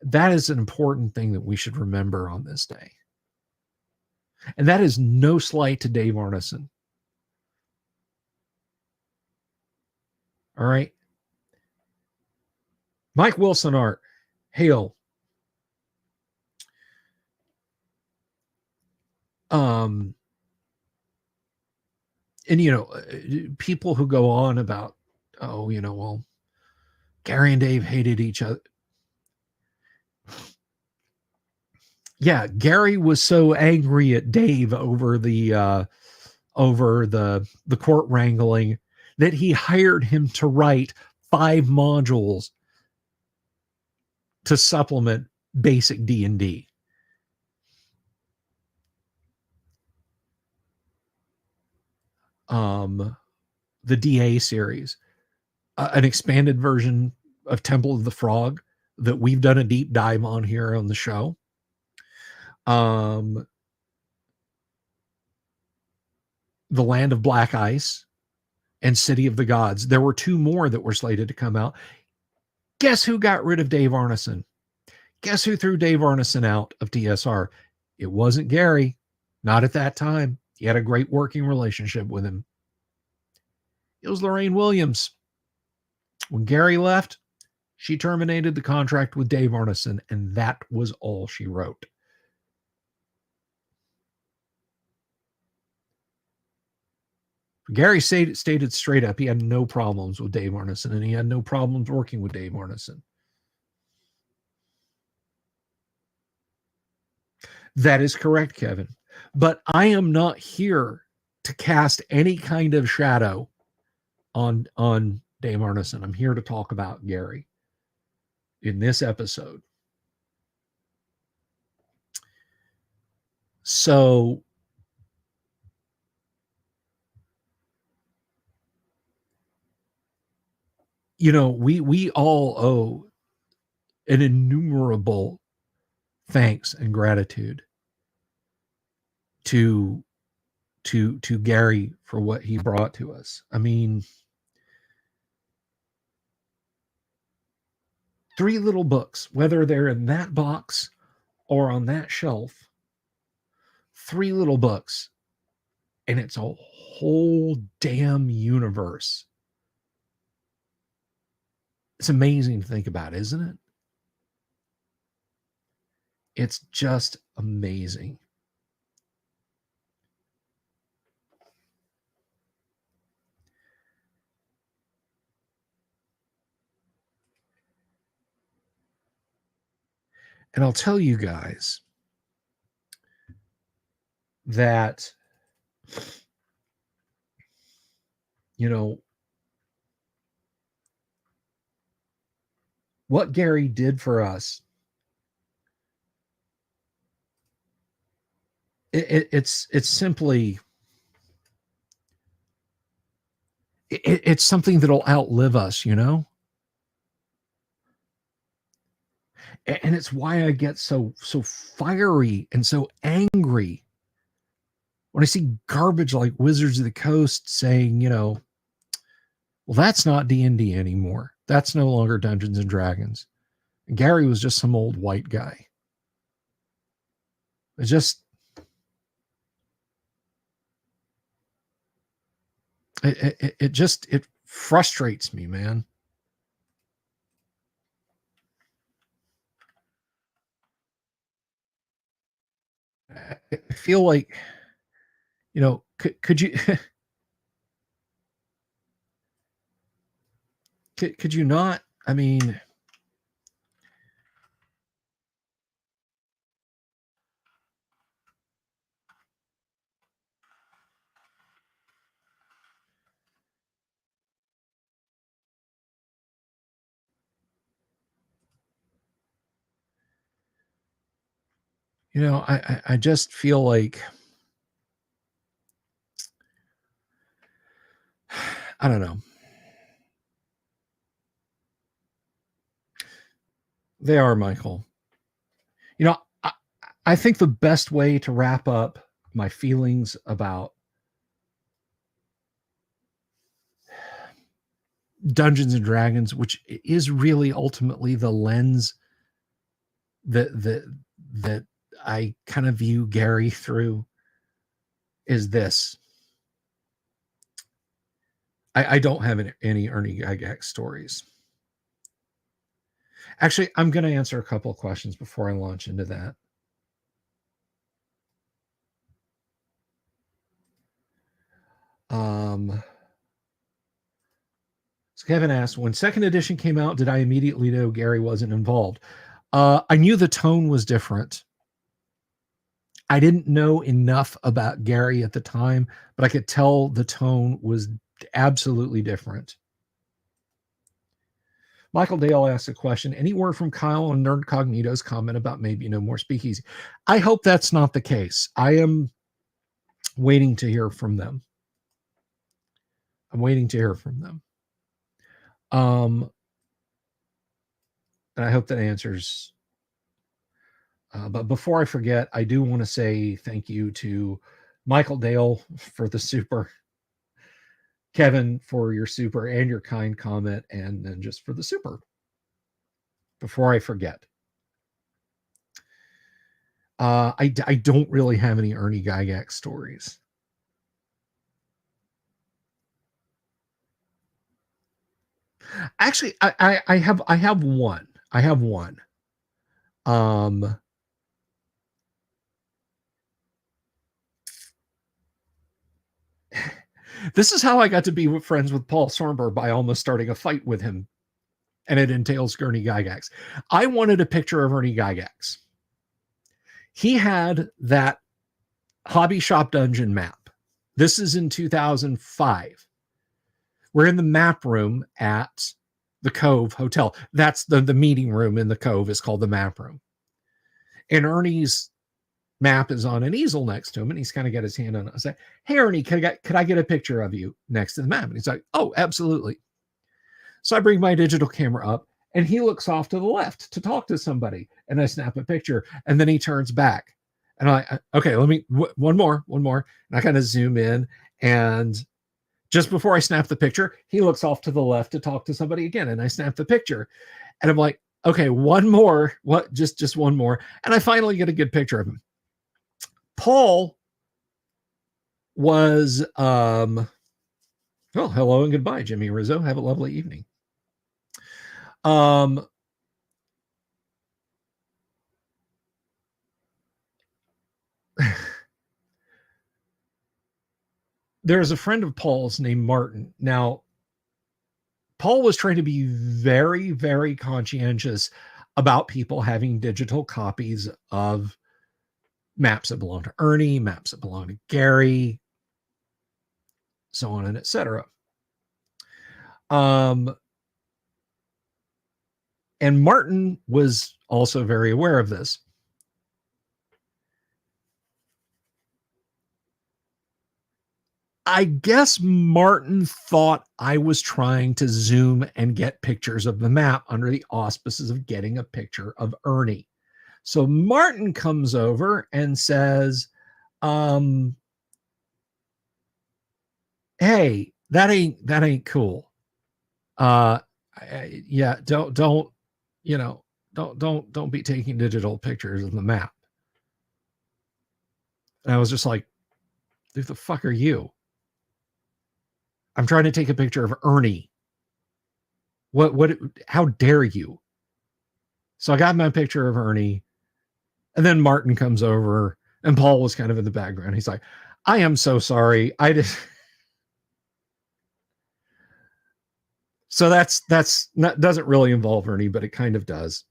That is an important thing that we should remember on this day. And that is no slight to Dave Arneson. All right. Mike Wilson Art, hail. And, you know, people who go on about, oh, you know, well, Gary and Dave hated each other. Yeah, Gary was so angry at Dave over the court wrangling that he hired him to write 5 modules to supplement basic D&D. The DA series, an expanded version of Temple of the Frog that we've done a deep dive on here on the show. The Land of Black Ice and City of the Gods. There were 2 more that were slated to come out. Guess who got rid of Dave Arneson? Guess who threw Dave Arneson out of TSR? It wasn't Gary. Not at that time. He had a great working relationship with him. It was Lorraine Williams. When Gary left, she terminated the contract with Dave Arneson, and that was all she wrote. Gary stated straight up he had no problems with Dave Arneson, and he had no problems working with Dave Arneson. That is correct, Kevin. But I am not here to cast any kind of shadow on Dave Arneson. I'm here to talk about Gary in this episode. So, you know, we all owe an innumerable thanks and gratitude to Gary for what he brought to us. I mean, 3 little books, whether they're in that box or on that shelf, 3 little books, and it's a whole damn universe. It's amazing to think about, isn't it? It's just amazing. And I'll tell you guys that, you know, what Gary did for us, it's simply, it's something that'll outlive us, you know? And it's why I get so fiery and so angry when I see garbage like Wizards of the Coast saying, well, that's not D&D anymore. That's no longer Dungeons and Dragons. And Gary was just some old white guy. It just, it frustrates me, man. I feel like, could you could you not? I mean, I just feel like, I don't know. They are, Michael. I think the best way to wrap up my feelings about Dungeons and Dragons, which is really ultimately the lens that I kind of view Gary through, is this. I don't have any Ernie Gygax stories. Actually, I'm going to answer a couple of questions before I launch into that. So Kevin asked, when second edition came out, did I immediately know Gary wasn't involved? I knew the tone was different. I didn't know enough about Gary at the time, but I could tell the tone was absolutely different. Michael Dale asked a question. Any word from Kyle on Nerd Cognito's comment about maybe no more speakeasy? I hope that's not the case. I am waiting to hear from them. I'm waiting to hear from them. And I hope that answers. But before I forget, I do want to say thank you to Michael Dale for the super, Kevin for your super and your kind comment, and then just for the super. Before I forget. I don't really have any Ernie Gygax stories. Actually, I have one. I have one. This is how I got to be friends with Paul Sornberg, by almost starting a fight with him, and it entails Ernie Gygax. I wanted a picture of Ernie Gygax. He had that Hobby Shop Dungeon map. This is in 2005. We're in the map room at the Cove Hotel. That's the meeting room in the Cove is called the map room. And Ernie's map is on an easel next to him, and he's kind of got his hand on it. I say, hey, Ernie, could I get a picture of you next to the map? And he's like, oh, absolutely. So I bring my digital camera up, and he looks off to the left to talk to somebody, and I snap a picture, and then he turns back. And okay, let me, one more. And I kind of zoom in, and just before I snap the picture, he looks off to the left to talk to somebody again, and I snap the picture. And I'm like, okay, one more. What? Just one more. And I finally get a good picture of him. Paul was, well, hello and goodbye, Jimmy Rizzo. Have a lovely evening. There's a friend of Paul's named Martin. Now, Paul was trying to be very, very conscientious about people having digital copies of maps that belong to Ernie, maps that belong to Gary, so on and etc. And Martin was also very aware of this. I guess Martin thought I was trying to zoom and get pictures of the map under the auspices of getting a picture of Ernie. So Martin comes over and says, hey, that ain't cool. Yeah, don't you know, don't be taking digital pictures of the map. And I was just like, who the fuck are you? I'm trying to take a picture of Ernie. What how dare you? So I got my picture of Ernie, and then Martin comes over, and Paul was kind of in the background. He's like, I am so sorry. I just so that's not, doesn't really involve Ernie, but it kind of does.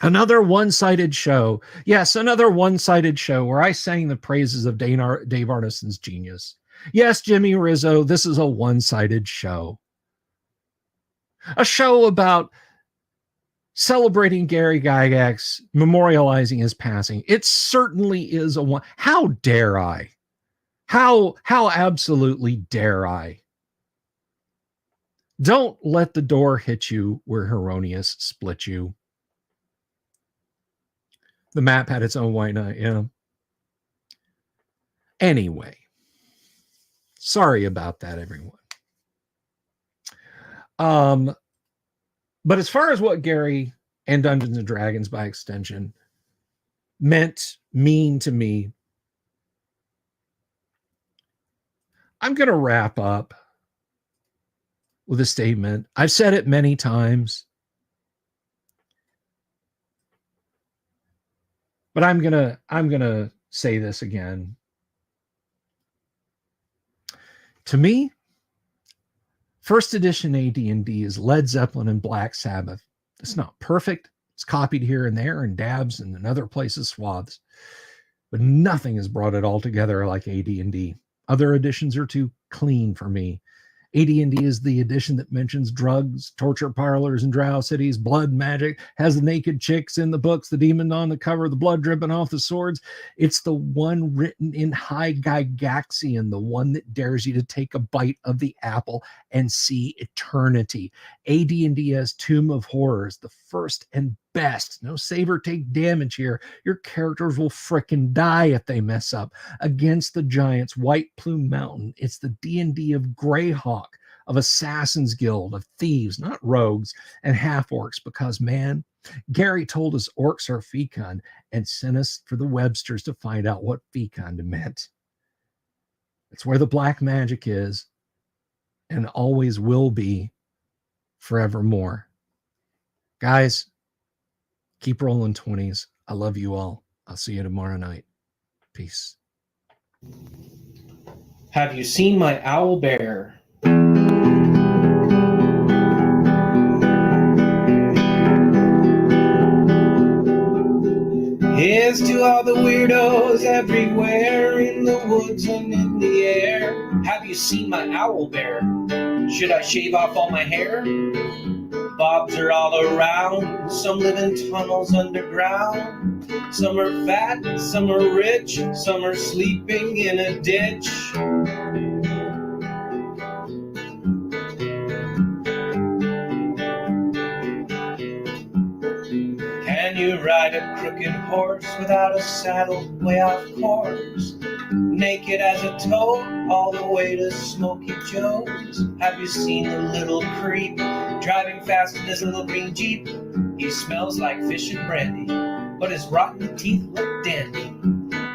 Another one-sided show. Yes, another one-sided show where I sang the praises of Dave Arneson's genius. Yes, Jimmy Rizzo, this is a one-sided show. A show about celebrating Gary Gygax, memorializing his passing. It certainly is a one. How dare I? How absolutely dare I? Don't let the door hit you where Heronius split you. The map had its own white knight, yeah. Anyway, sorry about that, everyone. But as far as what Gary and Dungeons and Dragons by extension mean to me, I'm going to wrap up with a statement. I've said it many times, but I'm going to say this again. To me, first edition AD&D is Led Zeppelin and Black Sabbath. It's not perfect. It's copied here and there and dabs and in other places swaths, but nothing has brought it all together like AD&D. Other editions are too clean for me. AD&D is the edition that mentions drugs, torture parlors, and drow cities, blood magic, has the naked chicks in the books, the demon on the cover, the blood dripping off the swords. It's the one written in high Gygaxian, the one that dares you to take a bite of the apple and see eternity. AD&D has Tomb of Horrors, the first and best. No save or take damage here. Your characters will frickin' die if they mess up. Against the Giants, White Plume Mountain. It's the D&D of Greyhawk, of Assassin's Guild, of thieves, not rogues, and half-orcs, because, man, Gary told us orcs are fecund and sent us for the Websters to find out what fecund meant. It's where the black magic is and always will be forevermore. Guys, keep rolling 20s. I love you all. I'll see you tomorrow night. Peace. Have you seen my owl bear? Here's to all the weirdos everywhere, in the woods and in the air. Have you seen my owl bear? Should I shave off all my hair? Bobs are all around, some live in tunnels underground. Some are fat, some are rich, some are sleeping in a ditch. Can you ride a crooked horse without a saddle, way off course? Naked as a toad, all the way to Smoky Joe's. Have you seen the little creep driving fast in his little green Jeep? He smells like fish and brandy, but his rotten teeth look dandy.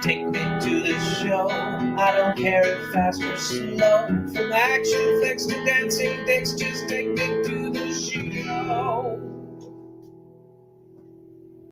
Take me to the show, I don't care if fast or slow. From action flicks to dancing dicks, just take me to the show.